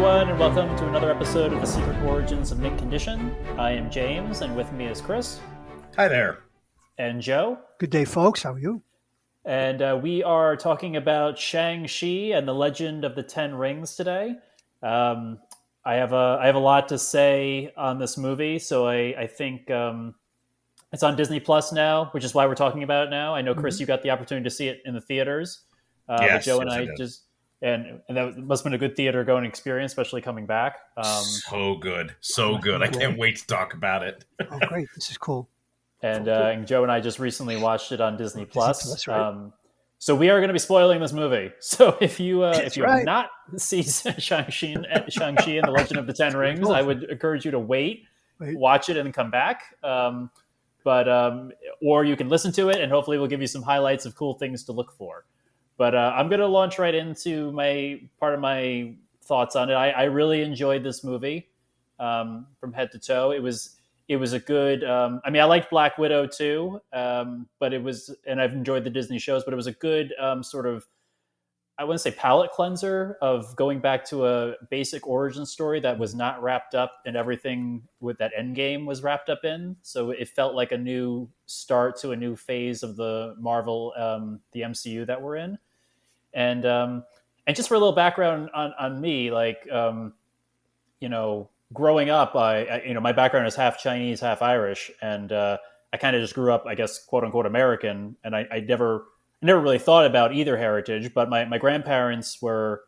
everyone, and welcome to another episode of The Secret Origins of Mint Condition. I am James, and with me is Chris. Hi there. And Joe. Good day, folks. How are you? And we are talking about Shang-Chi and the Legend of the Ten Rings today. I have a lot to say on this movie, so I think it's on Disney Plus now, which is why we're talking about it now. I know, Chris, you got the opportunity to see it in the theaters. Yes, but Joe and yes, I I did. just... And that must have been a good theater going experience, especially coming back. So good. I can't wait to talk about it. Oh, great. This is cool. And Joe and I just recently watched it on Disney Plus. Plus, right? So we are going to be spoiling this movie. So if you have right. not seen Shang-Chi and the Legend of the Ten Rings, I would encourage you to wait, watch it, and then come back. Or you can listen to it, and hopefully we'll give you some highlights of cool things to look for. But I'm going to launch right into part of my thoughts on it. I really enjoyed this movie from head to toe. It was a good. I liked Black Widow too, but it was, and I've enjoyed the Disney shows. But it was a good sort of, I wouldn't say palate cleanser of going back to a basic origin story that was not wrapped up in everything with that Endgame was wrapped up in. So it felt like a new start to a new phase of the Marvel, the MCU that we're in. And just for a little background on me, growing up, my background is half Chinese, half Irish, and I kind of just grew up, I guess, quote unquote American, and I never really thought about either heritage. But my grandparents were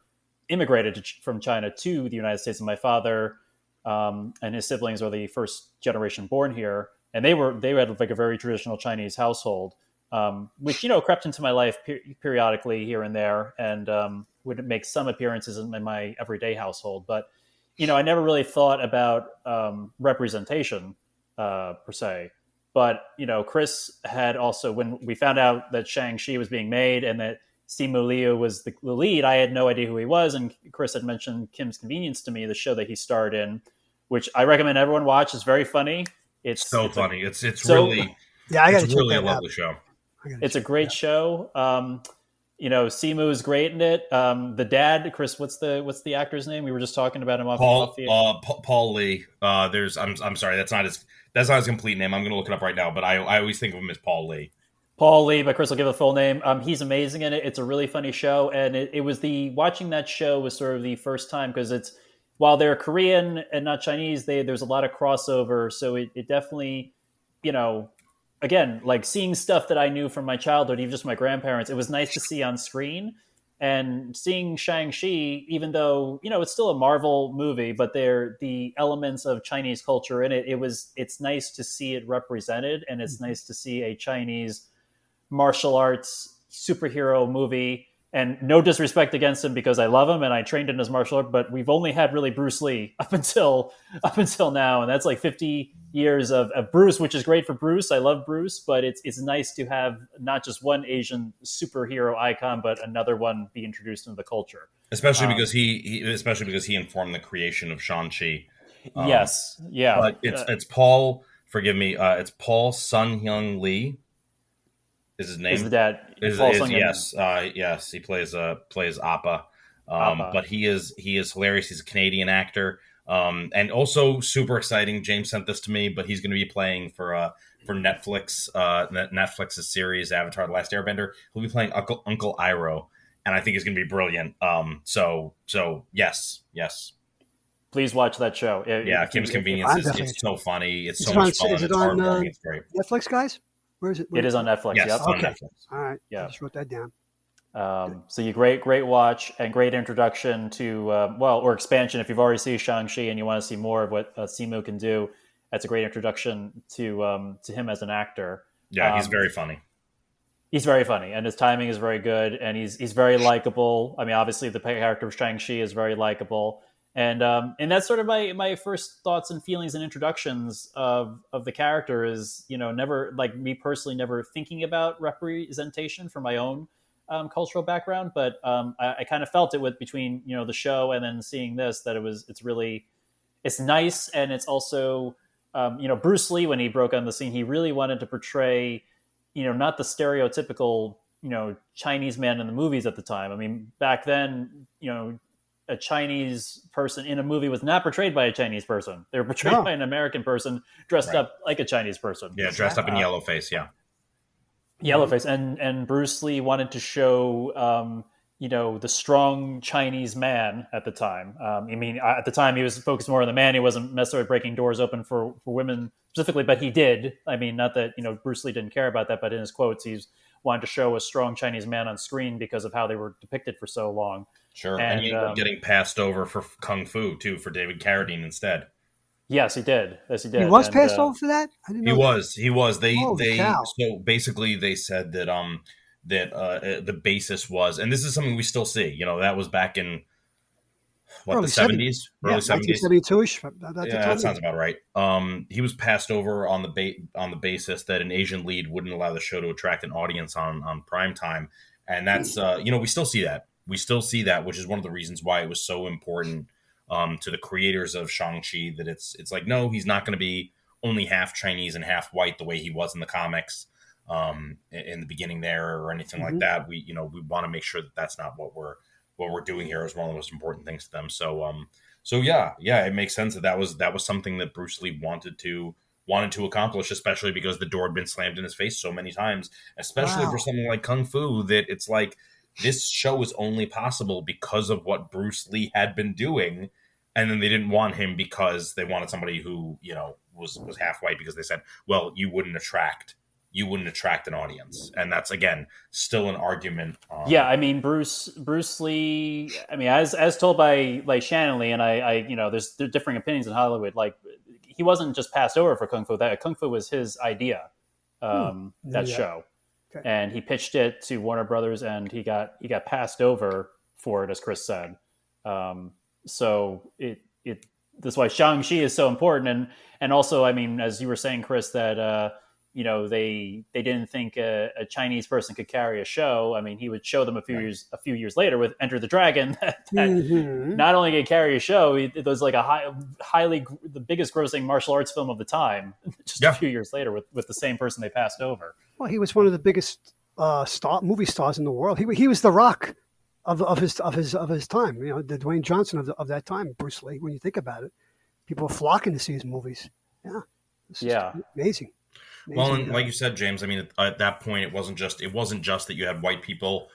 immigrated from China to the United States, and my father and his siblings are the first generation born here, and they had like a very traditional Chinese household. Which crept into my life periodically here and there, and would make some appearances in my everyday household. But I never really thought about representation per se. But Chris had also, when we found out that Shang-Chi was being made and that Simu Liu was the lead, I had no idea who he was. And Chris had mentioned Kim's Convenience to me, the show that he starred in, which I recommend everyone watch. It's very funny. It's funny. It's so, really I got it's really a lovely show. It's a great show. Simu is great in it. The dad, Chris, what's the actor's name? We were just talking about him off the Paul Lee. I'm sorry, that's not his complete name. I'm going to look it up right now, but I always think of him as Paul Lee. Paul Lee, but Chris will give the full name. He's amazing in it. It's a really funny show, and it was watching that show was sort of the first time, because while they're Korean and not Chinese, there's a lot of crossover. So it definitely, again, like seeing stuff that I knew from my childhood, even just my grandparents, it was nice to see on screen. And seeing Shang-Chi, even though, it's still a Marvel movie, but the elements of Chinese culture in it, it's nice to see it represented. And it's nice to see a Chinese martial arts superhero movie. And no disrespect against him, because I love him and I trained in his martial art, but we've only had really Bruce Lee up until now, and that's like 50 years of Bruce, which is great for Bruce. I love Bruce, but it's nice to have not just one Asian superhero icon, but another one be introduced into the culture. Especially because he informed the creation of Shang-Chi. Yes, yeah. But it's Paul. Forgive me. It's Paul Sun-Hyung Lee. Is his name? Is the dad? Yes. He plays Appa. But he is hilarious. He's a Canadian actor, and also super exciting. James sent this to me, but he's going to be playing for Netflix, Netflix's series Avatar: The Last Airbender. He'll be playing Uncle Iroh, and I think he's going to be brilliant. So yes. Please watch that show. Kim's Convenience is so funny. It's so much fun. Is it on it's great. Netflix, guys? Where is it? It is on Netflix. Yes, Yep. it's on Netflix. All right. Yeah. I just wrote that down. So you great watch and great introduction to or expansion. If you've already seen Shang-Chi and you want to see more of what Simu can do, that's a great introduction to him as an actor. Yeah, he's very funny. He's very funny, and his timing is very good, and he's very likable. I mean, obviously the character of Shang-Chi is very likable, and that's sort of my first thoughts and feelings and introductions of the character is, never, like me personally, never thinking about representation from my own cultural background, but I kind of felt it between the show and then seeing this, that it's nice, and it's also Bruce Lee, when he broke on the scene, he really wanted to portray not the stereotypical Chinese man in the movies at the time. I mean, back then a Chinese person in a movie was not portrayed by a Chinese person. They were portrayed No. by an American person dressed Right. up like a Chinese person. Yeah, dressed up in yellow face. Yeah. Yellowface, and Bruce Lee wanted to show the strong Chinese man at the time. At the time he was focused more on the man. He wasn't necessarily breaking doors open for women specifically, but he did. I mean, not that Bruce Lee didn't care about that, but in his quotes, he's wanted to show a strong Chinese man on screen because of how they were depicted for so long. Sure, and he ended up getting passed over for Kung Fu too, for David Carradine instead. Yes, he did. Yes, he did. He was passed over for that? I didn't know. He was. They cow. so basically they said that the basis was, and this is something we still see. That was back in the 70s, early 70s, 1972ish. Yeah, that sounds about right. He was passed over on the basis that an Asian lead wouldn't allow the show to attract an audience on prime time, and that's we still see that. We still see that, which is one of the reasons why it was so important to the creators of Shang-Chi, that it's like, no, he's not going to be only half Chinese and half white the way he was in the comics in the beginning there or anything like that. We want to make sure that that's not what we're doing here is one of the most important things to them. So yeah, it makes sense that was something that Bruce Lee wanted to accomplish, especially because the door had been slammed in his face so many times, especially for something like Kung Fu, that it's like, this show is only possible because of what Bruce Lee had been doing. And then they didn't want him because they wanted somebody who, was half white, because they said, well, you wouldn't attract an audience. And that's, again, still an argument. Bruce Lee, as told by like Shannon Lee, and I there's differing opinions in Hollywood. Like, he wasn't just passed over for Kung Fu. That Kung Fu was his idea, show. Okay. And he pitched it to Warner Brothers, and he got passed over for it, as Chris said. So that's why Shang-Chi is so important, and also, as you were saying, Chris, that they didn't think a Chinese person could carry a show. I mean, he would show them a few years later with Enter the Dragon that not only could carry a show, it was like the biggest grossing martial arts film of the time. Just a few years later with the same person they passed over. Well, he was one of the biggest movie stars in the world. He was the Rock of his time. The Dwayne Johnson of that time. Bruce Lee. When you think about it, people were flocking to see his movies. Yeah, amazing. Well, and like you said, James, at that point, it wasn't just that you had white people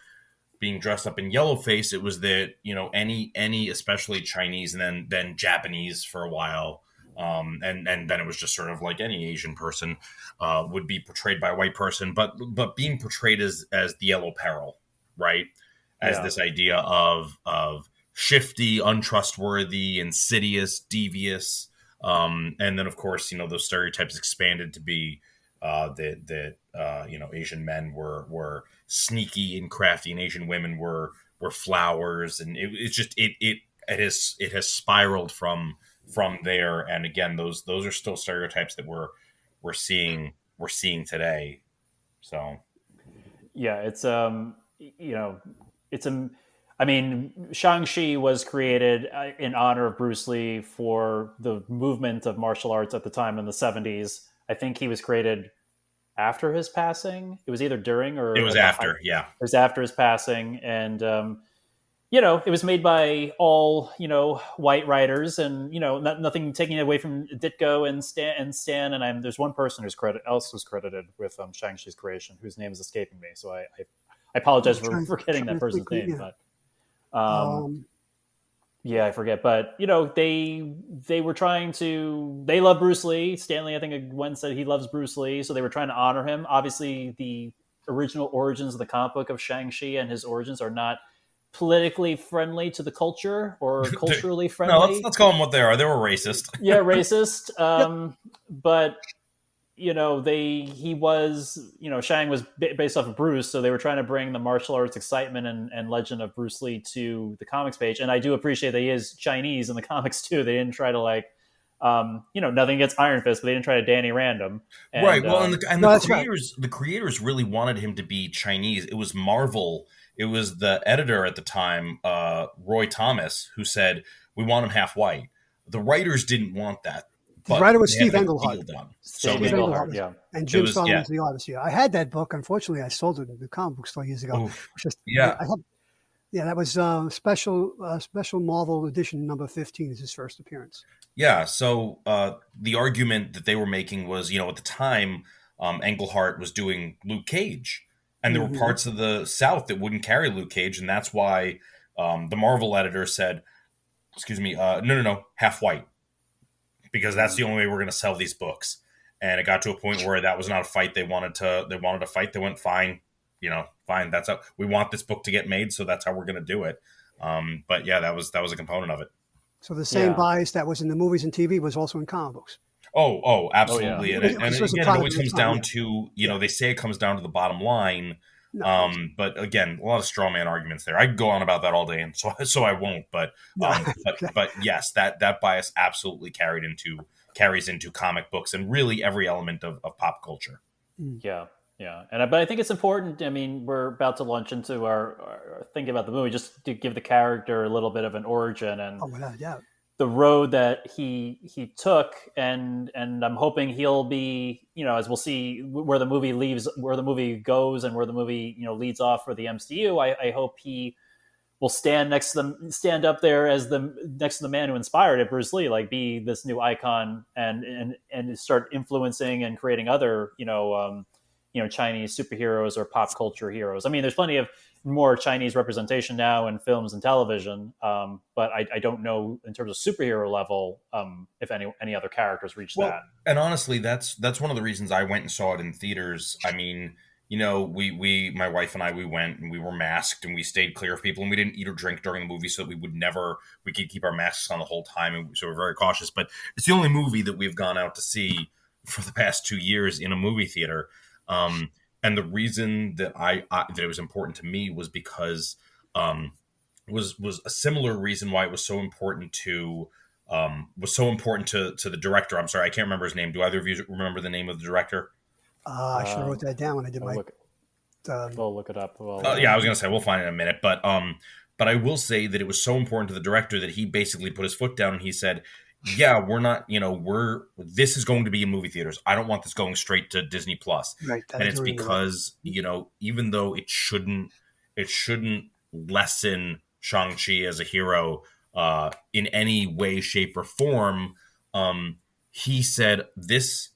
being dressed up in yellow face. It was that any especially Chinese and then Japanese for a while. And then it was just sort of like any Asian person would be portrayed by a white person, but being portrayed as the yellow peril, right? As this idea of shifty, untrustworthy, insidious, devious, and then of course those stereotypes expanded to be that Asian men were sneaky and crafty, and Asian women were flowers, and it has spiraled from there. And again, those are still stereotypes that we're seeing today. So it's Shang-Chi was created in honor of Bruce Lee for the movement of martial arts at the time in the 70s. I think he was created after his passing. It was either during or... It was after, yeah. It was after his passing. And, it was made by all, white writers, and, nothing taking away from Ditko and Stan. And there's one person who's credited with Shang-Chi's creation, whose name is escaping me. So I apologize for forgetting that person's name. Yeah. But I forget. But they were trying to. They love Bruce Lee. Stanley, I think, once said he loves Bruce Lee, so they were trying to honor him. Obviously, the original origins of the comic book of Shang-Chi and his origins are not politically friendly to the culture or culturally friendly. No, let's call them what they are. They were racist. Yeah, racist. But he was, Shang was based off of Bruce, so they were trying to bring the martial arts excitement and legend of Bruce Lee to the comics page. And I do appreciate that he is Chinese in the comics too. They didn't try to nothing against Iron Fist, but they didn't try to Danny Random. And, right. Well, the creators really wanted him to be Chinese. It was Marvel. It was the editor at the time, Roy Thomas, who said, we want him half white. The writers didn't want that. The writer was Steve Englehart. Steve Englehart, yeah. And Jim Starlin was the artist. Yeah, I had that book. Unfortunately, I sold it in the comic book store years ago. Oof. I Yeah, that was special Marvel edition number 15 is his first appearance. Yeah, so the argument that they were making was, at the time, Englehart was doing Luke Cage, and there were parts of the South that wouldn't carry Luke Cage, and that's why the Marvel editor said, "Excuse me, no, half white, because that's the only way we're going to sell these books." And it got to a point where that was not a fight they wanted to fight. They went, fine, fine. That's how we want this book to get made, so that's how we're going to do it. But yeah, that was a component of it. So the same bias that was in the movies and TV was also in comic books. Oh, absolutely. Oh, yeah. And again, it always comes down to, they say it comes down to the bottom line. No. But again, a lot of straw man arguments there. I could go on about that all day, and so I won't. But but yes, that bias absolutely carries into comic books and really every element of pop culture. Yeah. Yeah, but I think it's important. I mean, we're about to launch into our thinking about the movie, just to give the character a little bit of an origin and without a doubt, the road that he took, and I'm hoping he'll be, as we'll see where the movie goes, and where the movie leads off for the MCU. I hope he will stand up there as next to the man who inspired it, Bruce Lee, like be this new icon and start influencing and creating other Chinese superheroes or pop culture heroes. I mean, there's plenty of more Chinese representation now in films and television, but I don't know in terms of superhero level if any other characters reach that. And honestly, that's one of the reasons I went and saw it in theaters. I mean, we my wife and I, we went and we were masked and we stayed clear of people and we didn't eat or drink during the movie so that we could keep our masks on the whole time, and so we're very cautious. But it's the only movie that we've gone out to see for the past 2 years in a movie theater. And the reason that that it was important to me was because was a similar reason why it was so important to the director. I'm sorry, I can't remember his name. Do either of you remember the name of the director? I should have wrote that down when I did my. We'll look it up. Yeah, I was gonna say we'll find it in a minute, but I will say that it was so important to the director that he basically put his foot down and he said, yeah, we're not, this is going to be in movie theaters. I don't want this going straight to Disney Plus. Right. And it's because, even though it shouldn't lessen Shang-Chi as a hero in any way, shape, or form, he said this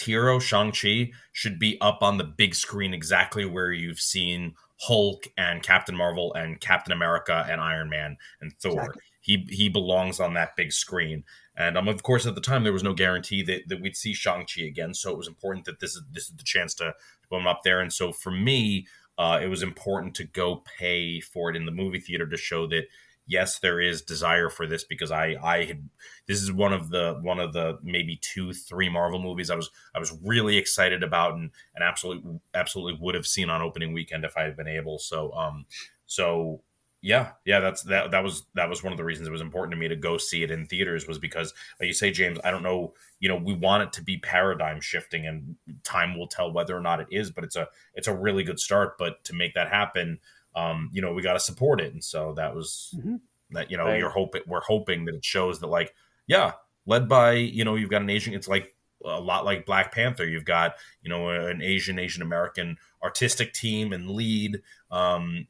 hero, Shang-Chi, should be up on the big screen exactly where you've seen Hulk and Captain Marvel and Captain America and Iron Man and Thor. Exactly. He belongs on that big screen. And of course, at the time, there was no guarantee that we'd see Shang-Chi again. So it was important that this is the chance to put him up there. And so for me, it was important to go pay for it in the movie theater to show that, yes, there is desire for this, because this is one of the maybe 2-3 Marvel movies I was really excited about and absolutely would have seen on opening weekend if I had been able. So yeah, that was one of the reasons it was important to me to go see it in theaters, was because, like you say, James, I don't know, we want it to be paradigm shifting, and time will tell whether or not it is, but it's a really good start. But to make that happen, we got to support it. And so that was that, we're hoping that it shows that, like, yeah, led by, you've got an Asian, it's like a lot like Black Panther. You've got, an Asian American artistic team and lead,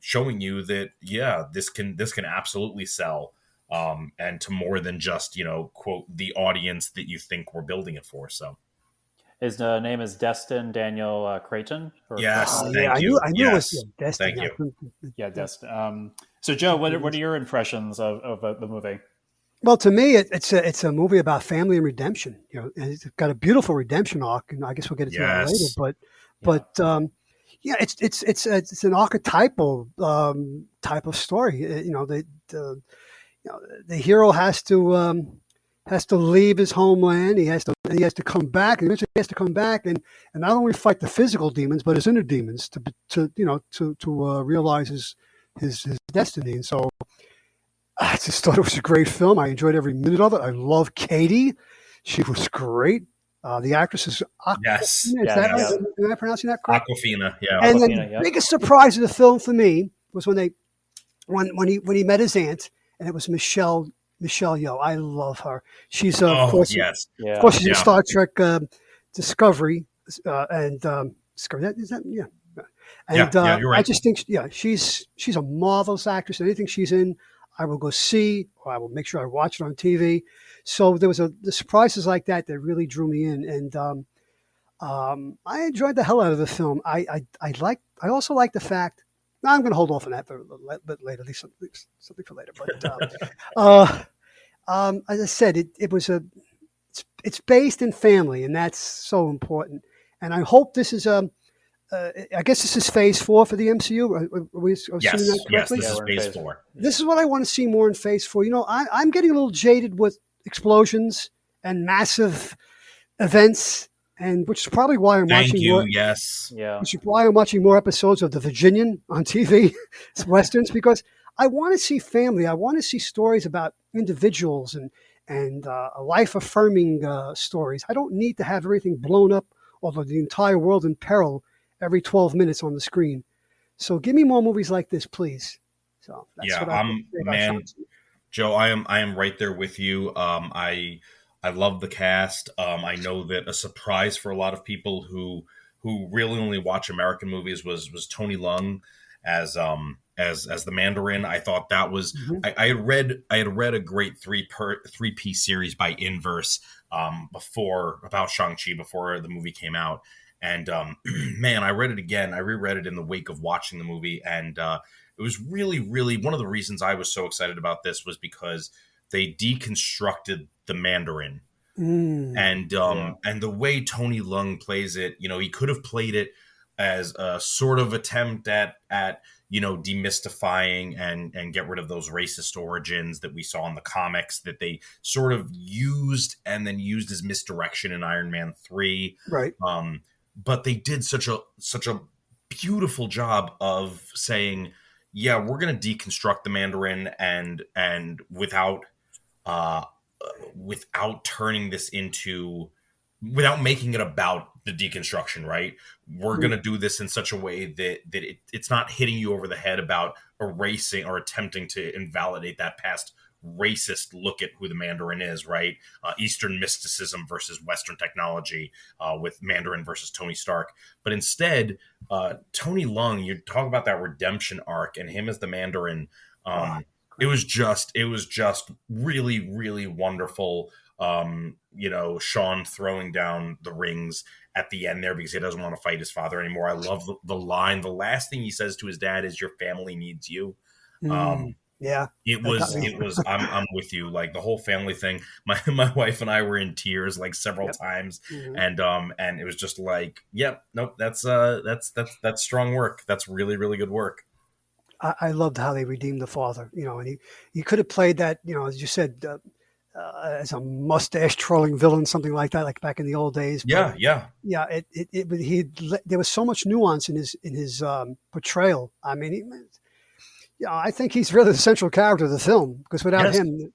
showing you that, yeah, this can absolutely sell, and to more than just, quote, the audience that you think we're building it for. So his name is Destin Daniel Creighton. Yes, thank you. I knew it was Destin. Thank you. Yeah, Destin. So, Joe, what are your impressions of the movie? Well, to me, it's a movie about family and redemption. And it's got a beautiful redemption arc, and I guess we'll get into that later. But it's an archetypal type of story. The hero has to leave his homeland. He has to come back, and eventually he has to come back and not only fight the physical demons, but his inner demons to realize his destiny. And so I just thought it was a great film. I enjoyed every minute of it. I love Katie. She was great. The actress is Awkwafina. Yes. Am I pronouncing that correct? Awkwafina, yeah. And the biggest surprise of the film for me was when he met his aunt, and it was Michelle Yeoh. I love her. She's of course she's in Star Trek Discovery, and Is that yeah? Yeah, And yeah, you're I right. just think, yeah, she's a marvelous actress. Anything she's in, I will go see, or I will make sure I watch it on TV. So there was the surprises like that that really drew me in, and I enjoyed the hell out of the film. I also like the fact. Now I'm going to hold off on that for a little bit later, at least something for later. But as I said, it's based in family, and that's so important. And I hope this is I guess this is phase 4 for the MCU. Are we assuming that Yes, correctly? this Yeah, is we're in phase phase. 4. This is what I want to see more in phase 4. I'm getting a little jaded with explosions and massive events, and which is probably why I'm Thank watching you. more. Yes. Yeah. Which is why I'm watching more episodes of The Virginian on TV, westerns, because I want to see family. I want to see stories about individuals and life affirming stories. I don't need to have everything blown up or the entire world in peril every 12 minutes on the screen. So give me more movies like this, please. So that's Yeah, what I have to say about man, Shang-Chi. Joe, I am right there with you. I love the cast. I know that a surprise for a lot of people who really only watch American movies was Tony Leung as the Mandarin. I thought that was Mhm. I had read a great three piece series by Inverse before about Shang-Chi before the movie came out. And man, I read it again. I reread it in the wake of watching the movie, and it was really, really one of the reasons I was so excited about this was because they deconstructed the Mandarin, Yeah. and the way Tony Leung plays it, he could have played it as a sort of attempt at demystifying and get rid of those racist origins that we saw in the comics that they sort of used and then used as misdirection in Iron Man 3. Right. But they did such a beautiful job of saying, yeah, we're going to deconstruct the Mandarin and uh, without turning this into without making it about the deconstruction, right? We're Mm. going to do this in such a way that it's not hitting you over the head about erasing or attempting to invalidate that past racist look at who the Mandarin is, right? Eastern mysticism versus Western technology, with Mandarin versus Tony Stark. But instead, Tony Leung, you talk about that redemption arc and him as the Mandarin. Ah, It great. was just really, really wonderful. Shaun throwing down the rings at the end there because he doesn't want to fight his father anymore. I love the line. The last thing he says to his dad is, "Your family needs you." Mm. Um, Yeah, it that got was me. Yeah. it was I'm with you. Like the whole family thing. My wife and I were in tears like several Yep. times, Mhm. and it was just like, yep, nope, that's strong work. That's really, really good work. I loved how they redeemed the father, and he could have played that, as you said, as a mustache twirling villain, something like that, like back in the old days. But Yeah, yeah, yeah, there was so much nuance in his portrayal. I mean, I think he's really the central character of the film because without yes. him,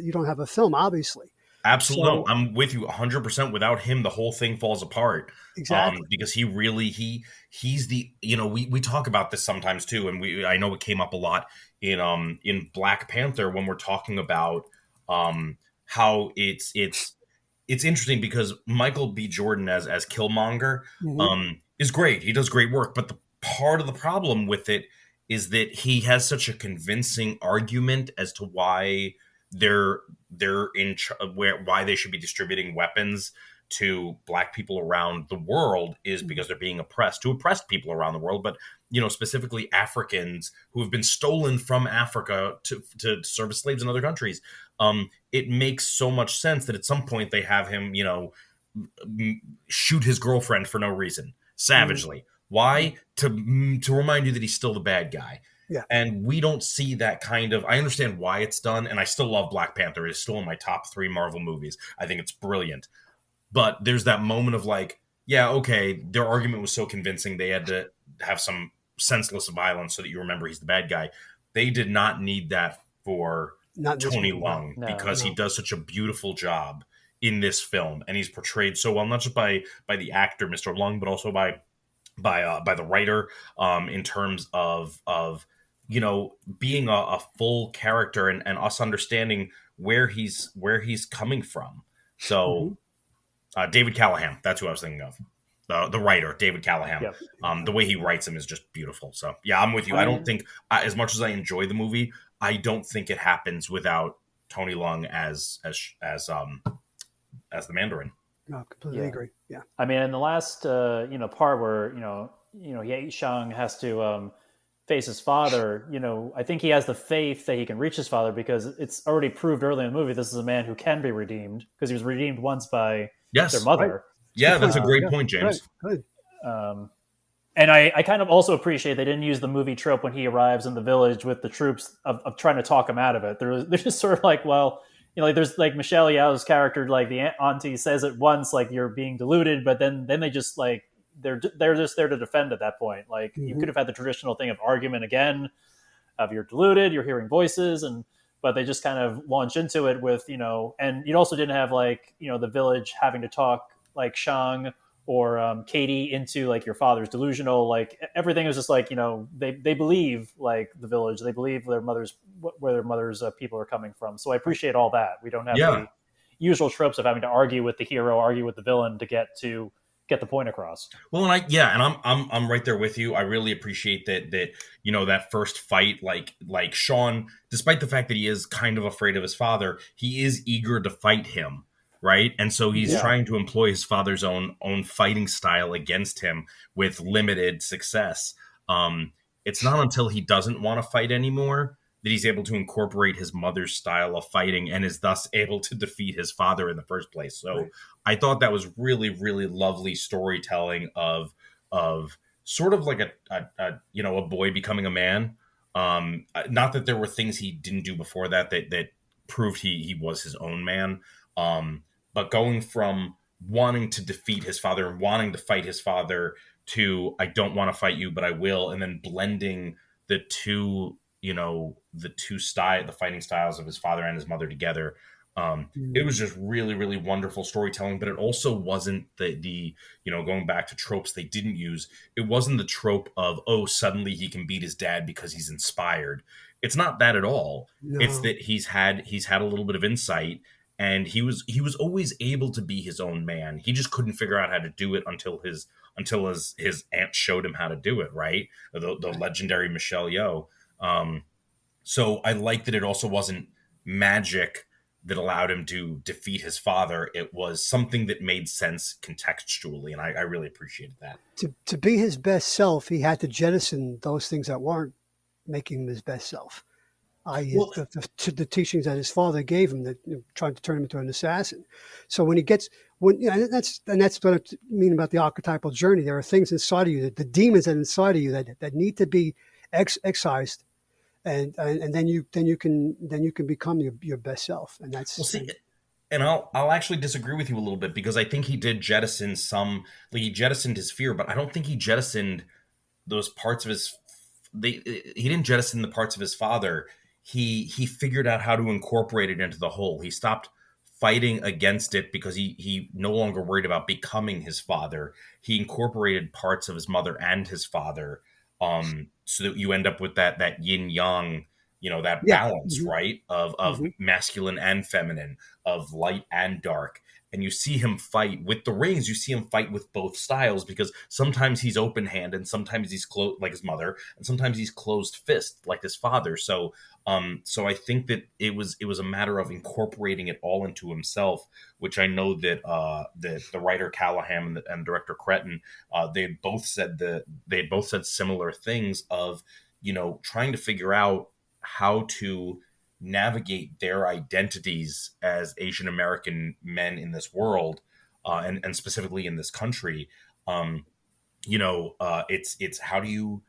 you don't have a film, obviously. Absolutely. No, So I'm with you 100%. Without him, the whole thing falls apart. exactly. Because he's the, we talk about this sometimes too. And I know it came up a lot in Black Panther when we're talking about, how it's interesting because Michael B. Jordan as Killmonger, Hmm. is great. He does great work. But the part of the problem with it is that he has such a convincing argument as to why they're why they should be distributing weapons to black people around the world is because they're being oppressed to oppressed people around the world, but specifically Africans who have been stolen from Africa to serve as slaves in other countries. It makes so much sense that at some point they have him shoot his girlfriend for no reason Hmm. savagely. Why? To remind you that he's still the bad guy. Yeah. And we don't see that kind of. I understand why it's done, and I still love Black Panther. It's still in my top 3 Marvel movies. I think it's brilliant. But there's that moment of like, yeah, okay, their argument was so convincing they had to have some senseless violence so that you remember he's the bad guy. They did not need that for Not in this Tony movie. No. Leung No. because he No. does such a beautiful job in this film, and he's portrayed so well, not just by the actor Mr. Leung, but also by the writer, in terms of being a full character and us understanding where he's coming from. So Hmm. David Callahan, that's who I was thinking of. the writer David Callahan. Yep. The way he writes him is just beautiful. So yeah, I'm with you. I I don't mean, think, as much as I enjoy the movie, I don't think it happens without Tony Leung as the Mandarin. No, completely yeah. agree. Yeah. I mean, in the last part where Shang has to face his father, I think he has the faith that he can reach his father because it's already proved early in the movie this is a man who can be redeemed because he was redeemed once by their Yes. Right. mother. It's a Yeah, good that's point. a great Yeah. point, Good. James. Good. Um, and I kind of also appreciate they didn't use the movie trope when he arrives in the village with the troops of trying to talk him out of it. They're just sort of like, well, like there's like Michelle Yeoh's character, like the auntie says it once, like you're being deluded, but then they just like they're just there to defend at that point. Like you Mm-hmm. could have had the traditional thing of argument again, of you're deluded, you're hearing voices, and but they just kind of launch into it with and you also didn't have like the village having to talk like Shang or Katie into like your father's delusional. Like everything was just like they believe like the village, they believe their mother's where their mother's people are coming from. So I Right. appreciate all that. We don't have Yeah. the usual tropes of having to argue with the hero, argue with the villain to get the point across. Well, and I'm right there with you. I really appreciate that first fight, like Shaun, despite the fact that he is kind of afraid of his father, he is eager to fight him, right? And so he's Mm-hmm. Yeah. trying to employ his father's own fighting style against him with limited success. Um, it's not until he doesn't want to fight anymore that he's able to incorporate his mother's style of fighting and is thus able to defeat his father in the first place. So Right. I thought that was really, really lovely storytelling of sort of like a boy becoming a man. Not that there were things he didn't do before that proved he was his own man. But going from wanting to defeat his father and wanting to fight his father to I don't want to fight you, but I will, and then blending the two, the fighting styles of his father and his mother together. It Mm-hmm. was just really, really wonderful storytelling, but it also wasn't going back to tropes they didn't use. It wasn't the trope of, oh, suddenly he can beat his dad because he's inspired. It's not that at all. It's No. that he's had a little bit of insight, and he was always able to be his own man. He just couldn't figure out how to do it until his aunt showed him how to do it, right? The Right. legendary Michelle Yeoh. So I like that it also wasn't magic that allowed him to defeat his father. It was something that made sense contextually, and I really appreciated that. To be his best self, he had to jettison those things that weren't making him his best self. I.e., Well, the teachings that his father gave him that tried to turn him into an assassin. So when he gets and that's what I mean about the archetypal journey. There are things inside of you, that the demons that are inside of you that need to be excised, and then you can become your best self. And well, that's see, and I'll actually disagree with you a little bit because I think he did jettison some, like he jettisoned his fear, but I don't think he jettisoned those parts of his. He didn't jettison the parts of his father. He figured out how to incorporate it into the whole. He stopped fighting against it because he no longer worried about becoming his father. He incorporated parts of his mother and his father, so that you end up with that yin yang, that yeah. balance, Hmm. right, of Hmm. masculine and feminine, of light and dark. And you see him fight with the rings. You see him fight with both styles because sometimes he's open hand and sometimes he's closed like his mother, and sometimes he's closed fist like his father. So I think that it was a matter of incorporating it all into himself, which I know that the writer Callahan and director Cretton, they both said similar things of trying to figure out how to navigate their identities as Asian American men in this world, and specifically in this country. Um, it's how do you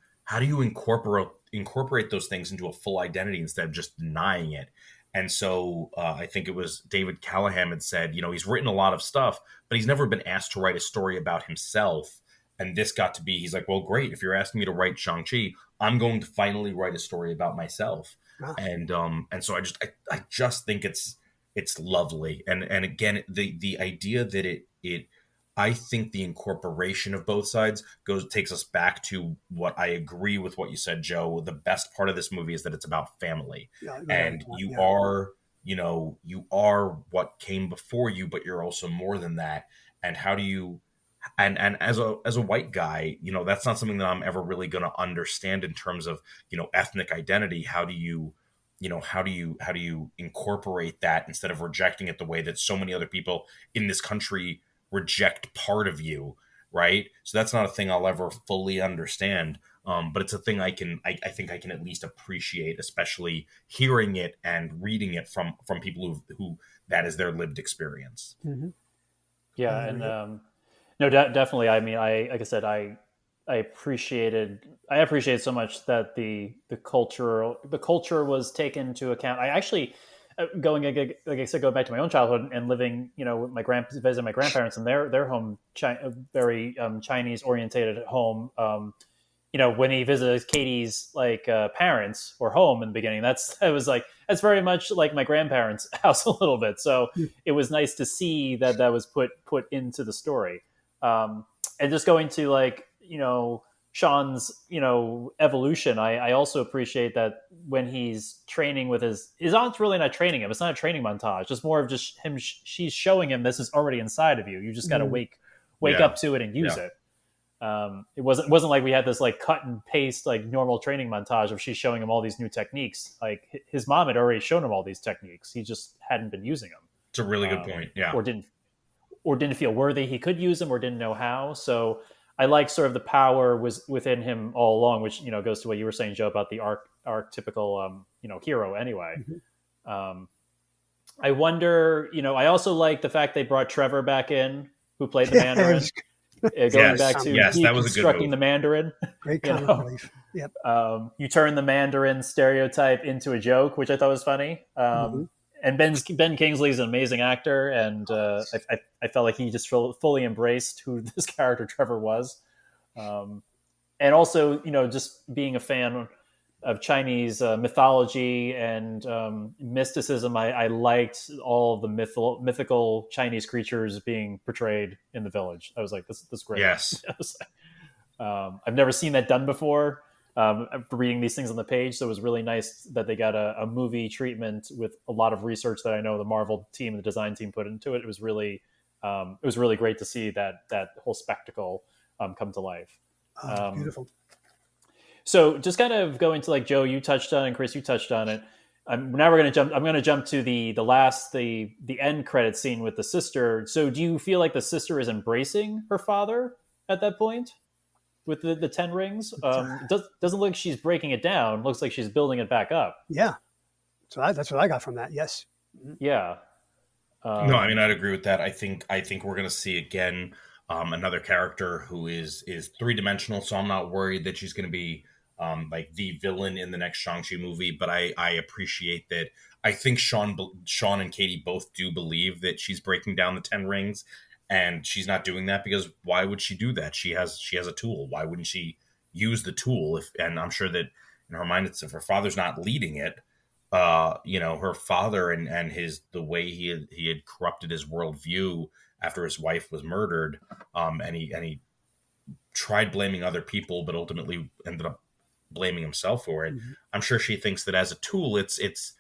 incorporate those things into a full identity instead of just denying it. And so I think it was David Callahan had said, he's written a lot of stuff, but he's never been asked to write a story about himself. And this got to be, he's like, well, great. If you're asking me to write Shang-Chi, I'm going to finally write a story about myself. Ah, And so I just think it's lovely. And again, the idea that it I think the incorporation of both sides takes us back to what I agree with what you said, Joe. The best part of this movie is that it's about family, yeah, right. and you Yeah. are, you are what came before you, but you're also more than that. And and as a white guy, that's not something that I'm ever really going to understand in terms of ethnic identity. How do you incorporate that instead of rejecting it the way that so many other people in this country reject part of you, right? So that's not a thing I'll ever fully understand. But it's a thing I think I can at least appreciate, especially hearing it and reading it from people who that is their lived experience. Mm-hmm. Yeah, and no, definitely. I mean, like I said, I appreciate so much that the culture was taken into account. I actually like I said, going back to my own childhood and living, with visiting my grandparents in their home, very Chinese orientated home. When he visited Katie's parents or home in the beginning, that's very much like my grandparents' house a little bit. So it was nice to see that was put into the story. And just going to Sean's evolution, I also appreciate that when he's training with his aunt's really not training him. It's not a training montage. It's more of just him. She's showing him this is already inside of you. You just got to wake Yeah. up to it and use Yeah. it. It wasn't like we had this cut and paste normal training montage of she's showing him all these new techniques. Like his mom had already shown him all these techniques. He just hadn't been using them. It's a really good point. Yeah. Or didn't feel worthy he could use them or didn't know how. So I like sort of the power was within him all along, which goes to what you were saying, Joe, about the archetypical hero. Anyway, I wonder. I also like the fact they brought Trevor back in, who played the Mandarin. Going back to that was a good deconstructing move. the Mandarin. Great comic relief. Yep. You turn the Mandarin stereotype into a joke, which I thought was funny. And Ben Kingsley's an amazing actor, and I felt like he just fully embraced who this character Trevor was. And also, just being a fan of Chinese mythology and mysticism, I liked all of the mythical Chinese creatures being portrayed in the village. I was like, this is great. Yes. I've never seen that done before. Reading these things on the page, so it was really nice that they got a movie treatment with a lot of research that I know the Marvel team and the design team put into it. It was really great to see that whole spectacle come to life. Beautiful. So just kind of going to Joe, you touched on, and Chris, you touched on it. Now we're going to jump. I'm going to jump to the end credit scene with the sister. So do you feel like the sister is embracing her father at that point with the 10 rings? Doesn't look like she's breaking it down. Looks like she's building it back up. Yeah. So that's what I got from that. Yes. Yeah. No, I mean, I'd agree with that. I think we're going to see again another character who is three-dimensional. So I'm not worried that she's going to be like the villain in the next Shang-Chi movie. But I appreciate that. I think Shaun and Katie both do believe that she's breaking down the 10 rings, and she's not doing that because why would she do that? She has a tool. Why wouldn't she use the tool? And I'm sure that in her mind, it's if her father's not leading it. Her father and the way he had corrupted his worldview after his wife was murdered, and he tried blaming other people, but ultimately ended up blaming himself for it. I'm sure she thinks that as a tool, it's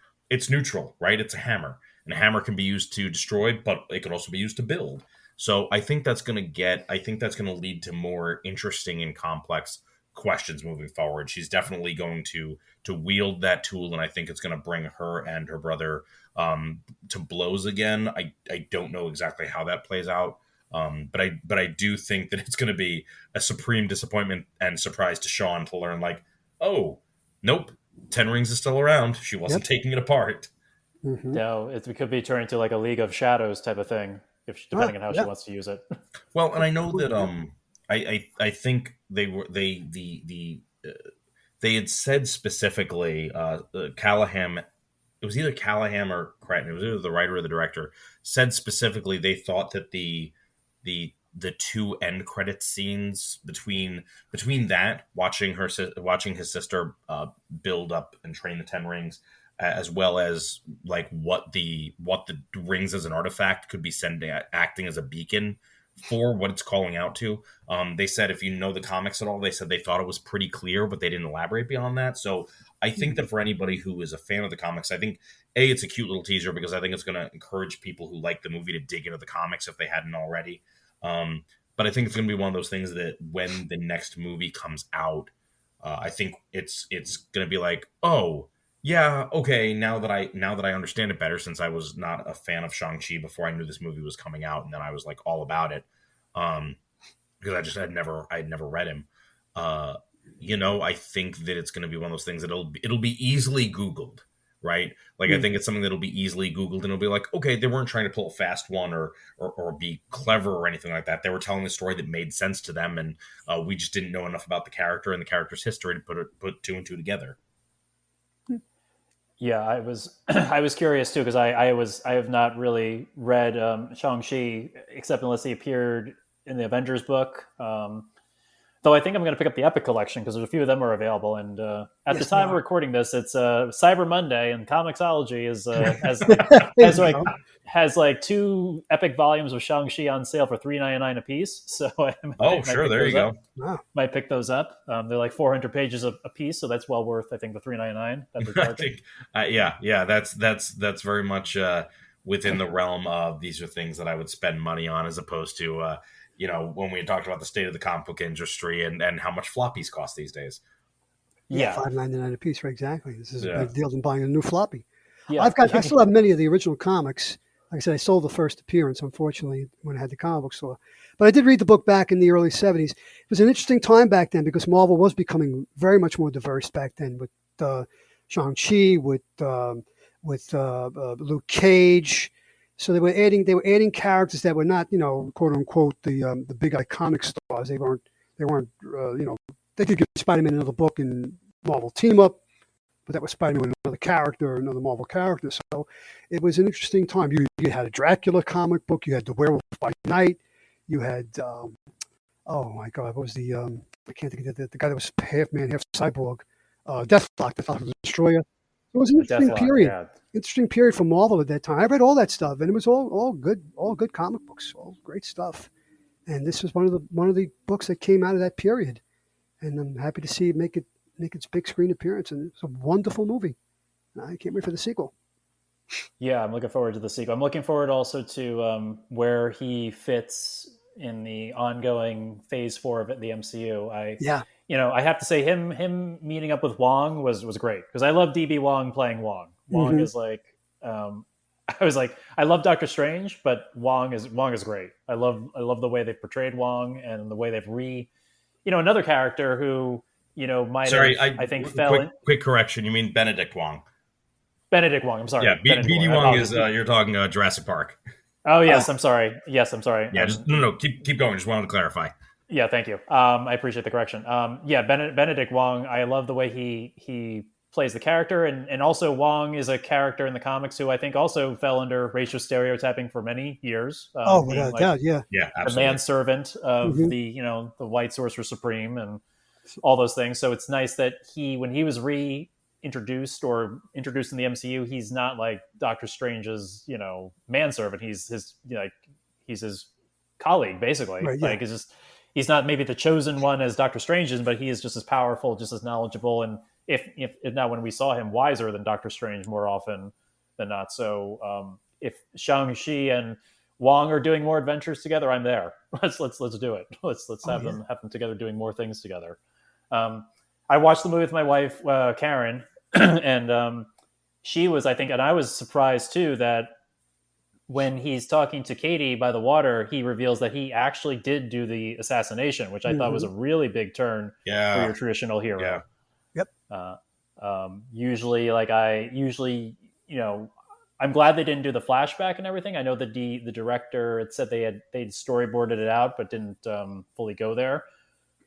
neutral, right? It's a hammer, and a hammer can be used to destroy, but it could also be used to build. So I think that's going to lead to more interesting and complex questions moving forward. She's definitely going to wield that tool, and I think it's going to bring her and her brother to blows again. I don't know exactly how that plays out, but I do think that it's going to be a supreme disappointment and surprise to Shaun to learn oh, nope, 10 rings is still around. She wasn't taking it apart. No, it could be turned into a League of Shadows type of thing, depending on how she wants to use it. Well, and I know that I think they had said specifically Callahan. It was either Callahan or Cretton. It was either the writer or the director said specifically they thought that the two end credit scenes between that watching his sister build up and train the 10 rings, as well as what the rings as an artifact could be acting as a beacon for what it's calling out to. They said, if you know the comics at all, they said they thought it was pretty clear, but they didn't elaborate beyond that. So I think that for anybody who is a fan of the comics, I think it's a cute little teaser because I think it's going to encourage people who like the movie to dig into the comics if they hadn't already. but I think it's going to be one of those things that when the next movie comes out, I think it's going to be like, oh yeah, okay. Now that I understand it better, since I was not a fan of Shang-Chi before I knew this movie was coming out, and then I was like all about it, because I'd never read him. Uh, I think that it's going to be one of those things that it'll be easily Googled, right? Like I think it's something that'll be easily Googled, and it'll be like, okay, they weren't trying to pull a fast one or be clever or anything like that. They were telling a story that made sense to them, and we just didn't know enough about the character and the character's history to put two and two together. Yeah, I was I was curious too because I have not really read Shang-Chi except unless he appeared in the Avengers book. Though I think I'm going to pick up the Epic collection because there's a few of them are available. And at the time we're recording this, it's Cyber Monday, and Comixology has like 2 Epic volumes of Shang-Chi on sale for $3.99 a piece. So there you go. Wow. Might pick those up. They're like 400 pages a piece, so that's well worth, I think, the $3.99 that they're charging. That's very much within the realm of these are things that I would spend money on, as opposed to when we talked about the state of the comic book industry and how much floppies cost these days. Yeah, $5.99 a piece, right? Exactly. This is a big deal than buying a new floppy. Yeah. I still have many of the original comics. Like I said, I sold the first appearance, unfortunately, when I had the comic book store. But I did read the book back in the early 70s. It was an interesting time back then because Marvel was becoming very much more diverse back then with Shang-Chi, with Luke Cage. So they were adding characters that were not, quote unquote, the big iconic stars. They weren't they did give Spider-Man another book in Marvel Team Up, but that was Spider-Man with another character, another Marvel character. So it was an interesting time. You had a Dracula comic book. You had the Werewolf by Night. You had, oh my God, what was the, I can't think of the guy that was half man, half cyborg, Deathlock, the Destroyer. It was an interesting period. Yeah. Interesting period for Marvel at that time. I read all that stuff, and it was all good comic books, all great stuff. And this was one of the books that came out of that period. And I'm happy to see it make its big screen appearance. And it's a wonderful movie. I can't wait for the sequel. Yeah, I'm looking forward to the sequel. I'm looking forward also to where he fits in the ongoing Phase 4 of the MCU. I have to say him meeting up with Wong was great because I love DB Wong playing Wong. Wong is like, I love Doctor Strange, but Wong is great. I love the way they've portrayed Wong and the way they've another character who I think quick correction. You mean Benedict Wong? Benedict Wong. I'm sorry. Yeah, BD Wong is you're talking Jurassic Park. Oh yes, I'm sorry. Yes, I'm sorry. Yeah, keep going. Just wanted to clarify. Yeah, thank you. I appreciate the correction. Benedict Wong. I love the way he plays the character, and also Wong is a character in the comics who I think also fell under racial stereotyping for many years. Without doubt, yeah, absolutely. The manservant of the White Sorcerer Supreme and all those things. So it's nice that when he was introduced in the MCU, he's not like Doctor Strange's manservant. He's his colleague basically. Right, yeah. Like he's not maybe the chosen one as Doctor Strange is, but he is just as powerful, just as knowledgeable, and if not, when we saw him, wiser than Doctor Strange more often than not. So if Shang-Chi and Wong are doing more adventures together, I'm there. Let's do it. Let's have them together doing more things together. I watched the movie with my wife Karen, and she was, I think, and I was surprised too that when he's talking to Katie by the water, he reveals that he actually did do the assassination, which I thought was a really big turn for your traditional hero. Yeah. Yep. Usually, I'm glad they didn't do the flashback and everything. I know that the director had said they'd storyboarded it out, but didn't fully go there.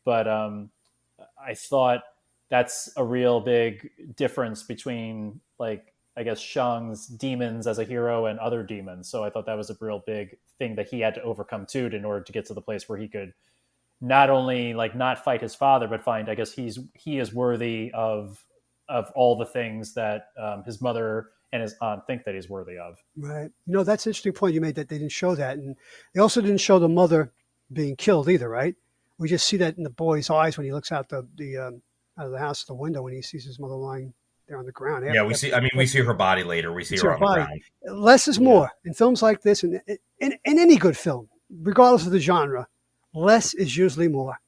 But I thought that's a real big difference between, like, I guess Shang's demons as a hero and other demons. So I thought that was a real big thing that he had to overcome too, in order to get to the place where he could not only not fight his father, but find, I guess he is worthy of all the things that his mother and his aunt think that he's worthy of. Right. That's an interesting point you made, that they didn't show that. And they also didn't show the mother being killed either, right? We just see that in the boy's eyes when he looks out out of the house, the window, when he sees his mother lying there on the ground. We see her body later. We see her on the ground. Less is more in films like this, and in any good film, regardless of the genre. less is usually more.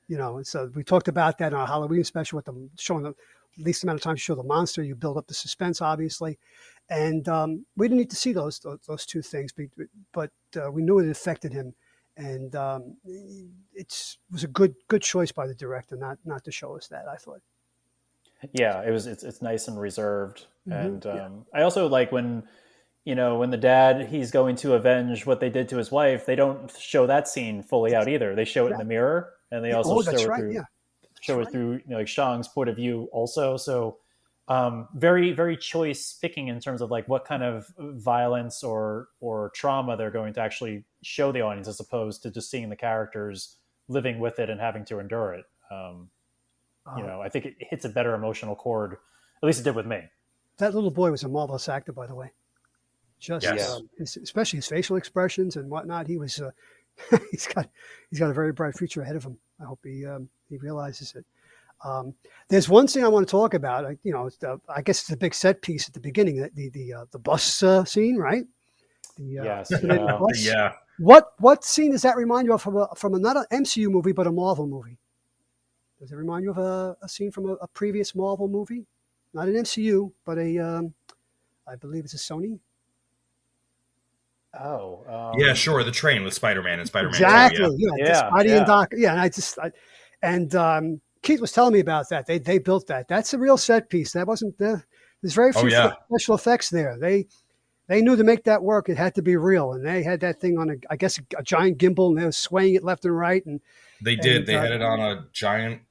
And so we talked about that in our Halloween special with them showing the least amount of time to show the monster. You build up the suspense, obviously, and we didn't need to see those two things, but we knew it affected him, and it was a good choice by the director not to show us that. I thought. Yeah, it's nice and reserved, and Yeah. I also like when when the dad he's going to avenge what they did to his wife. They don't show that scene fully out either. They show it in the Exactly. mirror, and they Yeah. also Oh, that's right. Yeah, that's show it right. through like Shang's point of view also. So very very choice picking in terms of like what kind of violence or trauma they're going to actually show the audience as opposed to just seeing the characters living with it and having to endure it. I think it hits a better emotional chord. At least it did with me. That little boy was a marvelous actor, by the way. Just Yes. especially his facial expressions and whatnot. He was he's got a very bright future ahead of him. I hope he realizes it. There's one thing I want to talk about. I guess it's a big set piece at the beginning. The bus scene, right? Yes, The bus. Yeah. What scene does that remind you of from not an MCU movie but a Marvel movie? Does it remind you of a scene from a previous Marvel movie? Not an MCU, but I believe it's a Sony. Yeah, sure. The train with Spider-Man and Spider-Man 2. Exactly. Yeah. Yeah. Spidey and Doc. Yeah. And Keith was telling me about that. They built that. That's a real set piece. That wasn't there's very Oh, few yeah. special effects there. They knew to make that work, it had to be real. And they had that thing on I guess a giant gimbal, and they were swaying it left and right. And They did. They had it on a giant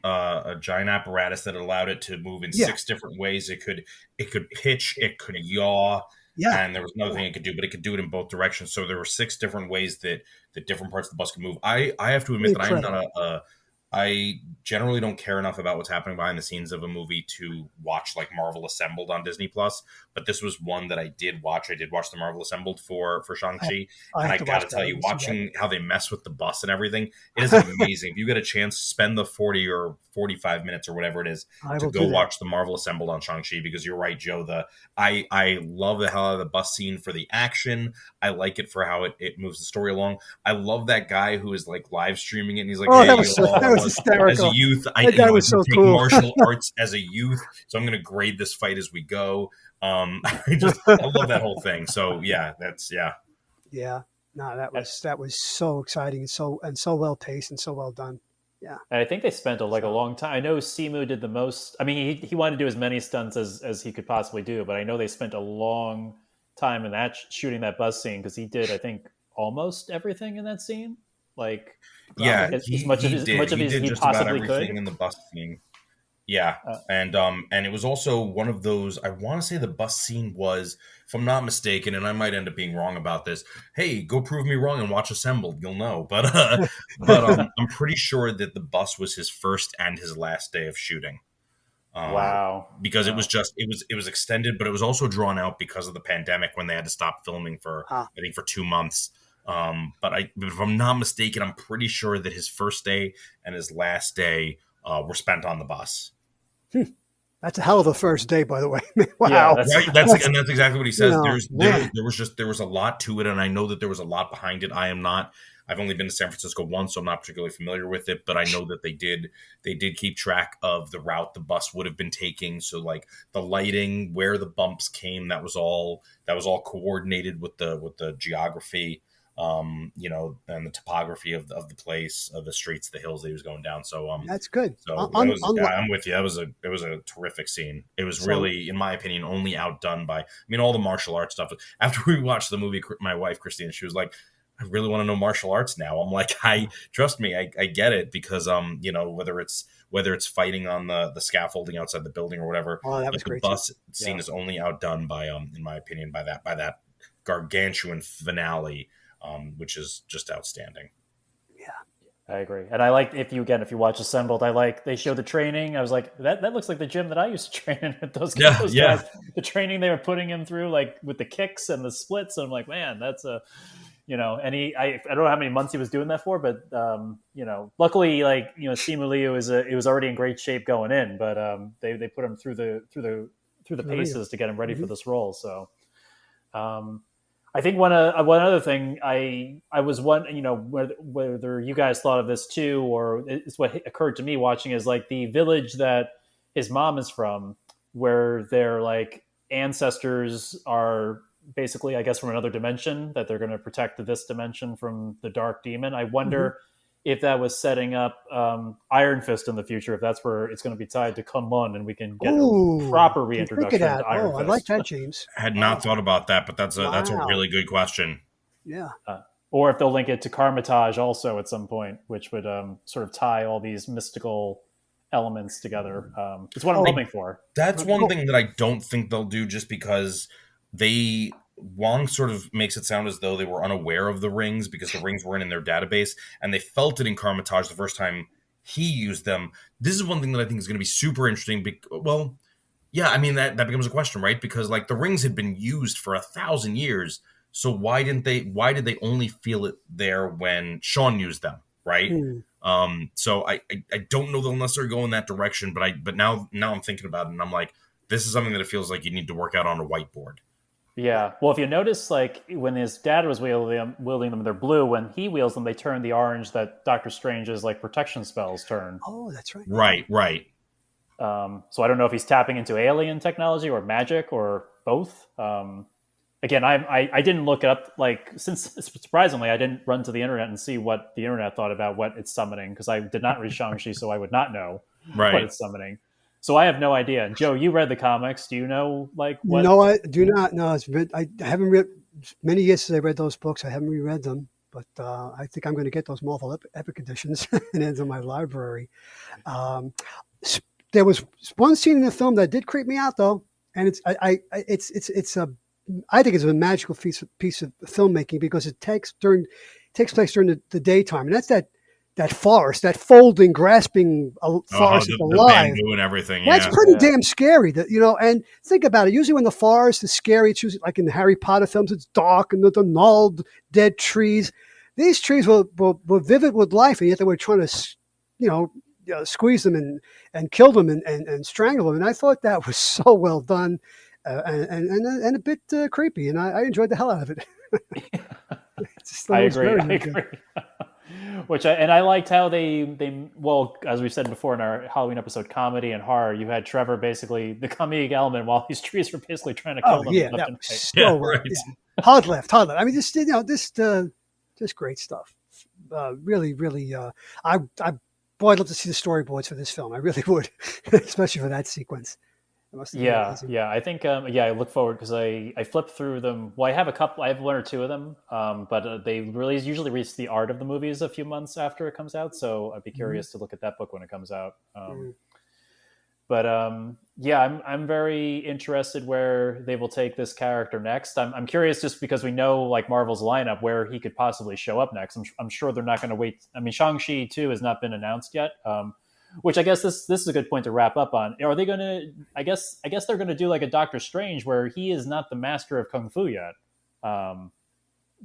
apparatus that allowed it to move in Yeah. 6 different ways. It could pitch, it could yaw, Yeah. and there was another thing it could do, but it could do it in both directions. So there were 6 different ways that different parts of the bus could move. I have to admit that I'm not I generally don't care enough about what's happening behind the scenes of a movie to watch like Marvel Assembled on Disney Plus. But this was one that I did watch. I did watch the Marvel Assembled for Shang-Chi. And I got to tell you, watching how they mess with the bus and everything, it is amazing. If you get a chance, spend the 40 or 45 minutes or whatever it is to go watch the Marvel Assembled on Shang-Chi, because you're right, Joe. I love the hell out of the bus scene for the action. I like it for how it moves the story along. I love that guy who is like live streaming it, and he's like, "Hey, that was hysterical. As a youth, I was so take cool. martial arts as a youth, so I'm going to grade this fight as we go." I love that whole thing. So yeah. No, that was so exciting and so well paced and so well done. Yeah. And I think they spent a long time. I know Simu did the most. I mean, he wanted to do as many stunts as he could possibly do, but I know they spent a long time in that shooting that bus scene, because he did, I think, almost everything in that scene. Like, yeah, as much as he just about possibly everything could in the bus scene. Yeah, and it was also one of those. I want to say the bus scene was, if I'm not mistaken, and I might end up being wrong about this. Hey, go prove me wrong and watch Assembled. You'll know. But I'm pretty sure that the bus was his first and his last day of shooting. Wow! Because it was extended, but it was also drawn out because of the pandemic when they had to stop filming for I think for 2 months. But if I'm not mistaken, I'm pretty sure that his first day and his last day were spent on the bus. That's a hell of a first day, by the way. Wow. Yeah, right. That's exactly what he says. There was a lot to it, and I know that there was a lot behind it. I've only been to San Francisco once, so I'm not particularly familiar with it, but I know that they did keep track of the route the bus would have been taking. So like the lighting, where the bumps came, that was all coordinated with the geography, and the topography of the place, of the streets, the hills that he was going down. So that's good. So I'm with you. It was a terrific scene. It was really, in my opinion, only outdone by, all the martial arts stuff. After we watched the movie, my wife Christine, she was like, I really want to know martial arts now. I'm like, trust me, I get it, because whether it's fighting on the scaffolding outside the building or whatever, that was great. The bus scene is only outdone by in my opinion, by that gargantuan finale, which is just outstanding. Yeah, I agree. And I like, if you watch Assembled, they show the training. I was like, that looks like the gym that I used to train in with those guys. The training they were putting him through, like with the kicks and the splits. And I'm like, man, that's a, and I don't know how many months he was doing that for, but luckily, like, Simu Liu it was already in great shape going in, but they put him through the paces to get him ready for this role. So I think one other thing I was one, whether you guys thought of this too, or it's what occurred to me watching, is like the village that his mom is from, where their like ancestors are basically, I guess, from another dimension, that they're going to protect this dimension from the dark demon. I Mm-hmm. wonder if that was setting up Iron Fist in the future, if that's where it's going to be tied to Kunlun, and we can get a Oh, proper didn't think of reintroduction into that. Iron Oh, I like Fist. that, James. Had not Oh, thought about that, but that's a wow. really good question. Yeah. Or if they'll link it to Karmitage also at some point, which would sort of tie all these mystical elements together. It's what I'm Oh, hoping for. That's one cool. thing that I don't think they'll do, just because they Wong sort of makes it sound as though they were unaware of the rings because the rings weren't in their database, and they felt it in Karmitage the first time he used them. This is one thing that I think is going to be super interesting. Well, yeah, I mean that becomes a question, right? Because like the rings had been used for 1,000 years, so why didn't they? Why did they only feel it there when Shaun used them, right? Hmm. So I don't know they'll necessarily go in that direction, but now I'm thinking about it, and I'm like, this is something that it feels like you need to work out on a whiteboard. Yeah. Well, if you notice, like when his dad was wielding them, they're blue. When he wields them, they turn the orange that Doctor Strange's like protection spells turn. Oh, that's right. Yeah. Right, right. So I don't know if he's tapping into alien technology or magic or both. Again, I didn't look it up. Like, since surprisingly, I didn't run to the internet and see what the internet thought about what it's summoning, because I did not read Shang-Chi, so I would not know what Right. it's summoning. So I have no idea. And Joe, you read the comics. Do you know like what? No, I do not. No, I haven't read many years since I read those books. I haven't reread them, but I think I'm going to get those Marvel Epic editions and into my library. Um, there was one scene in the film that did creep me out, though, and it's a I think it's a magical piece of filmmaking because takes place during the daytime, and that's that forest, that folding, grasping Oh, forest is the alive. bamboo and everything. That's Yeah. pretty Yeah, damn scary. And think about it. Usually, when the forest is scary, it's usually like in the Harry Potter films. It's dark and the gnarled, dead trees. These trees were vivid with life, and yet they were trying to, you know, squeeze them and kill them and strangle them. And I thought that was so well done, and a bit creepy. And I enjoyed the hell out of it. Just thought I it was agree. very, I very good. agree. I liked how they well, as we said before in our Halloween episode, comedy and horror. You had Trevor basically the comedic element while these trees were basically trying to Oh kill them yeah, left that and was right. Yeah. so well. Right. Yeah, hard left, hard left. I mean, just great stuff. Really, really. Boy, I'd love to see the storyboards for this film. I really would, especially for that sequence. It must have been Yeah, amazing. yeah. I think I look forward because I flipped through them. Well, I have a couple. I have one or two of them. But they usually release the art of the movies a few months after it comes out. So I'd be Mhm. curious to look at that book when it comes out. Mm. But yeah, I'm very interested where they will take this character next. I'm curious just because we know like Marvel's lineup where he could possibly show up next. I'm sure they're not going to wait. I mean, Shang-Chi too has not been announced yet. Which I guess this is a good point to wrap up on. Are they going to? I guess they're going to do like a Doctor Strange where he is not the master of kung fu yet. Um,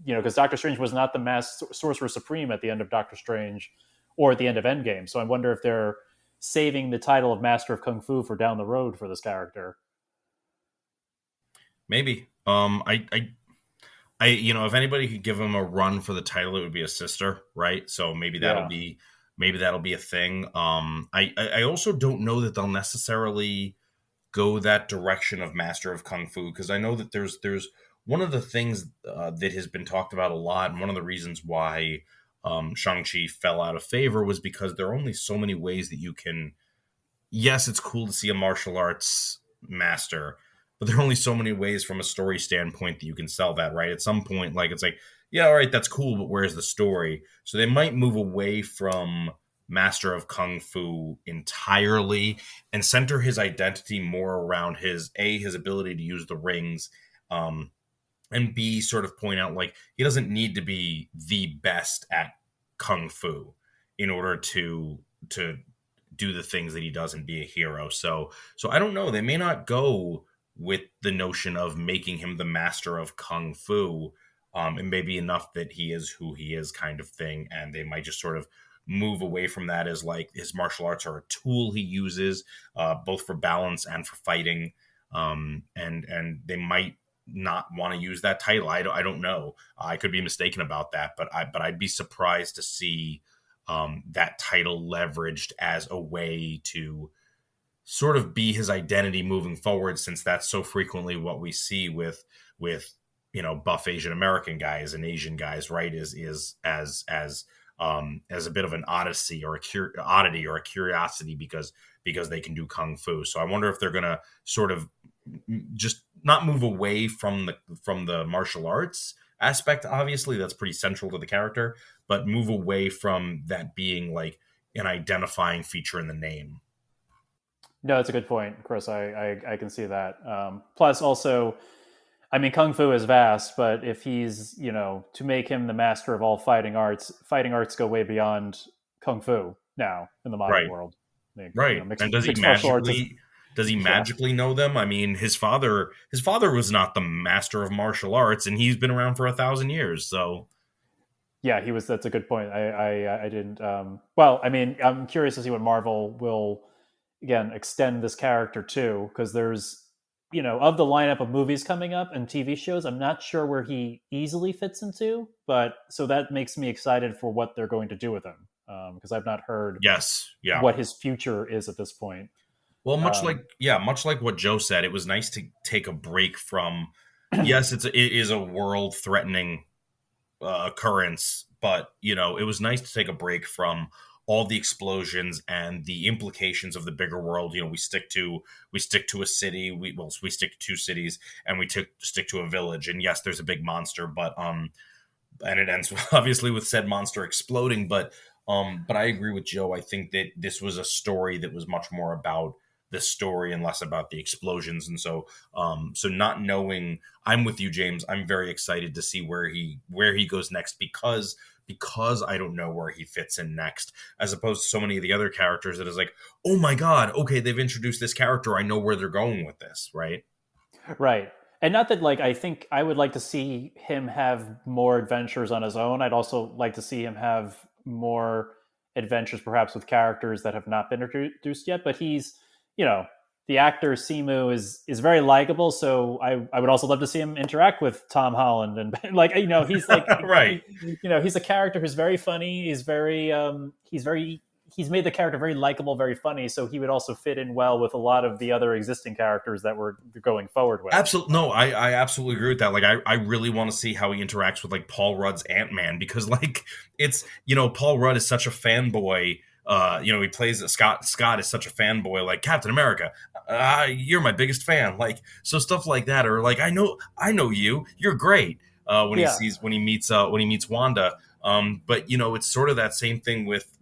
because Doctor Strange was not the sorcerer supreme at the end of Doctor Strange or at the end of Endgame. So I wonder if they're saving the title of Master of Kung Fu for down the road for this character. Maybe. If anybody could give him a run for the title, it would be a sister, right? So Yeah. maybe that'll be a thing. I also don't know that they'll necessarily go that direction of Master of Kung Fu, because I know that there's one of the things that has been talked about a lot, and one of the reasons why Shang-Chi fell out of favor was because there are only so many ways that you can. Yes, it's cool to see a martial arts master, but there are only so many ways from a story standpoint that you can sell that, right? At some point, like it's like, yeah, all right, that's cool, but where's the story? So they might move away from Master of Kung Fu entirely and center his identity more around his ability to use the rings, um, and B, sort of point out like he doesn't need to be the best at kung fu in order to do the things that he does and be a hero. So I don't know. They may not go with the notion of making him the master of kung fu, and maybe enough that he is who he is, kind of thing. And they might just sort of move away from that as like his martial arts are a tool he uses, both for balance and for fighting. And they might not want to use that title. I don't know. I could be mistaken about that, but I'd be surprised to see that title leveraged as a way to sort of be his identity moving forward, since that's so frequently what we see with buff Asian American guys and Asian guys, right? Is as a bit of an odyssey or oddity or a curiosity because they can do kung fu. So I wonder if they're gonna sort of just not move away from the martial arts aspect. Obviously, that's pretty central to the character, but move away from that being like an identifying feature in the name. No, that's a good point, Chris. I can see that. Plus, also, I mean, kung fu is vast, but if he's, to make him the master of all fighting arts go way beyond kung fu now in the modern Right. world. Right. And does he mixed martial arts magically know them? I mean, his father was not the master of martial arts, and he's been around for 1,000 years. So yeah, he was. That's a good point. I didn't. Well, I mean, I'm curious to see what Marvel will again extend this character to, because there's of the lineup of movies coming up and TV shows, I'm not sure where he easily fits into, but so that makes me excited for what they're going to do with him, because I've not heard what his future is at this point. Well, much like what Joe said, it was nice to take a break from. Yes, it is a world threatening occurrence, but it was nice to take a break from all the explosions and the implications of the bigger world. We stick to a city. We stick to 2 cities, and we stick to a village. And yes, there's a big monster, but and it ends obviously with said monster exploding. But I agree with Joe. I think that this was a story that was much more about the story and less about the explosions. And so not knowing, I'm with you, James. I'm very excited to see where he goes next, because I don't know where he fits in next, as opposed to so many of the other characters that is like, oh my God, okay, they've introduced this character. I know where they're going with this, right? Right. And not that, I think I would like to see him have more adventures on his own. I'd also like to see him have more adventures, perhaps with characters that have not been introduced yet. But he's, the actor Simu is very likable. So I would also love to see him interact with Tom Holland and he's like right. He's a character who's very funny. He's made the character very likable, very funny. So he would also fit in well with a lot of the other existing characters that we're going forward with. Absolutely. No, I absolutely agree with that. I really want to see how he interacts with Paul Rudd's Ant-Man, because it's, Paul Rudd is such a fanboy. He plays Scott. Scott is such a fanboy, like Captain America. You're my biggest fan. So stuff like that, or I know you. You're great. When he meets Wanda. But it's sort of that same thing with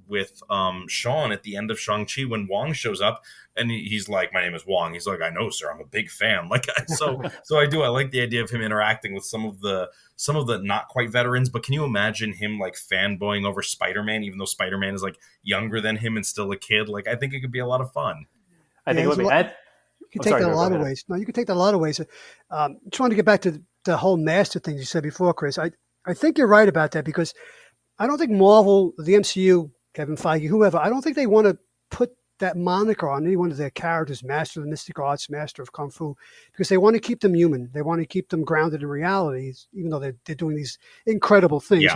Shaun at the end of Shang-Chi, when Wong shows up and he's like, my name is Wong. He's like, I know, sir, I'm a big fan. So I like the idea of him interacting with some of the not quite veterans. But can you imagine him fanboying over Spider-Man, even though Spider-Man is younger than him and still a kid? I think it could be a lot of fun. I think it would be. You can take that a lot of ways. No, you can take that a lot of ways. Trying to get back to the whole master thing you said before, Chris. I think you're right about that, because I don't think Marvel, the MCU, Kevin Feige, whoever, I don't think they want to put that moniker on any one of their characters, master of the mystic arts, master of kung fu, because they want to keep them human. They want to keep them grounded in reality, even though they're doing these incredible things,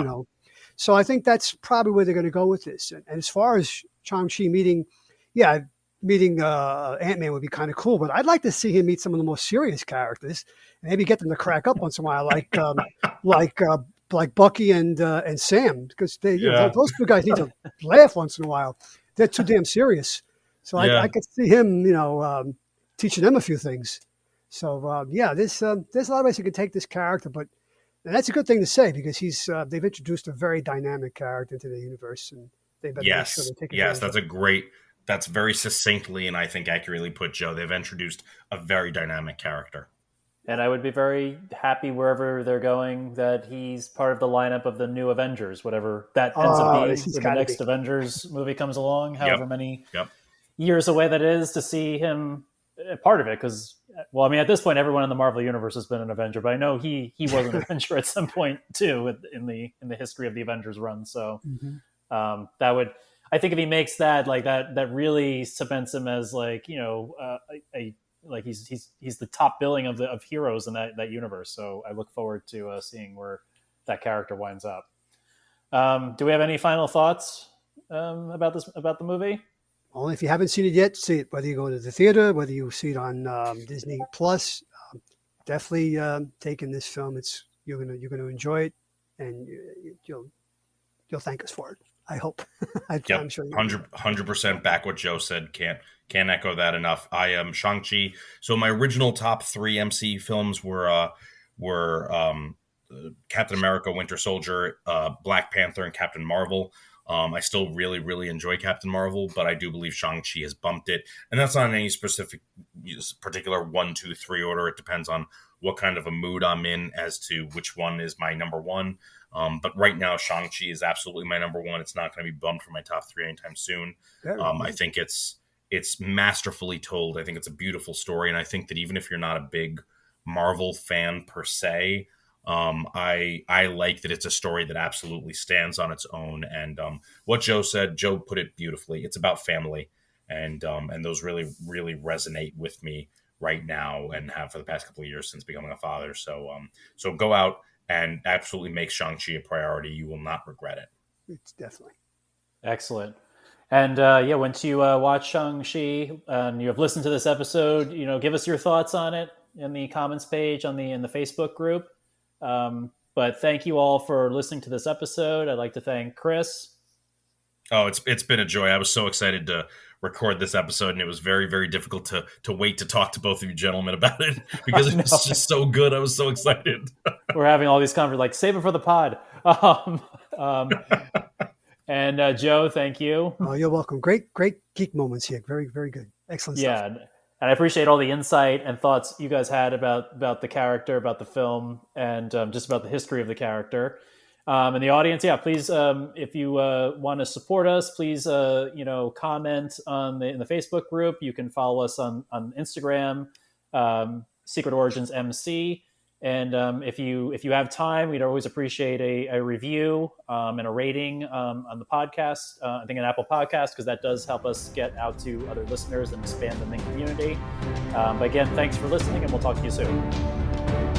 So I think that's probably where they're going to go with this. And as far as Shang-Chi meeting Ant-Man would be kind of cool, but I'd like to see him meet some of the more serious characters, and maybe get them to crack up once in a while, like Bucky and Sam, because those 2 guys need to laugh once in a while. They're too damn serious. So I could see him, teaching them a few things. So there's a lot of ways you could take this character, and that's a good thing to say, because they've introduced a very dynamic character into the universe, and they better make sure they take it. That's very succinctly and I think accurately put, Joe. They've introduced a very dynamic character. And I would be very happy wherever they're going that he's part of the lineup of the new Avengers, whatever that ends up being when the next Avengers movie comes along, however many years away that is, to see him part of it. Because, at this point, everyone in the Marvel Universe has been an Avenger, but I know he was an Avenger at some point too in the history of the Avengers run. So that would, I think, if he makes that, that really cements him as a like he's the top billing of heroes in that universe. So I look forward to seeing where that character winds up. Do we have any final thoughts about the movie? Only if you haven't seen it yet, see it. Whether you go to the theater, whether you see it on Disney Plus, definitely take in this film. You're gonna enjoy it, and you'll thank us for it. I hope. Yep, I'm sure 100% back what Joe said. Can't echo that enough. I am Shang-Chi. So my original top 3 MC films were Captain America, Winter Soldier, Black Panther, and Captain Marvel. I still really, really enjoy Captain Marvel, but I do believe Shang-Chi has bumped it. And that's not in any particular 1, 2, 3 order. It depends on what kind of a mood I'm in as to which one is my number one. But right now, Shang-Chi is absolutely my number one. It's not going to be bumped from my top 3 anytime soon. I think it's masterfully told. I think it's a beautiful story. And I think that even if you're not a big Marvel fan per se, I like that it's a story that absolutely stands on its own. And what Joe said, Joe put it beautifully. It's about family, and those really, really resonate with me right now, and have for the past couple of years since becoming a father. So go out and absolutely make Shang-Chi a priority. You will not regret it. It's definitely excellent. And once you watch Shang-Chi and you have listened to this episode, give us your thoughts on it in the comments page in the Facebook group. But thank you all for listening to this episode. I'd like to thank Chris. Oh, it's been a joy. I was so excited to record this episode, and it was very, very difficult to wait to talk to both of you gentlemen about it because it was just so good. I was so excited. We're having all these conversations, like, save it for the pod. And Joe, thank you. Oh, you're welcome. Great geek moments here. Very, very good. Excellent stuff. Yeah, and I appreciate all the insight and thoughts you guys had about the character, about the film, and just about the history of the character. And the audience, please, if you want to support us, please, comment in the Facebook group. You can follow us on Instagram, Secret Origins MC. And if you have time, we'd always appreciate a review and a rating on the podcast. I think an Apple Podcast, because that does help us get out to other listeners and expand the Ming community. But again, thanks for listening, and we'll talk to you soon.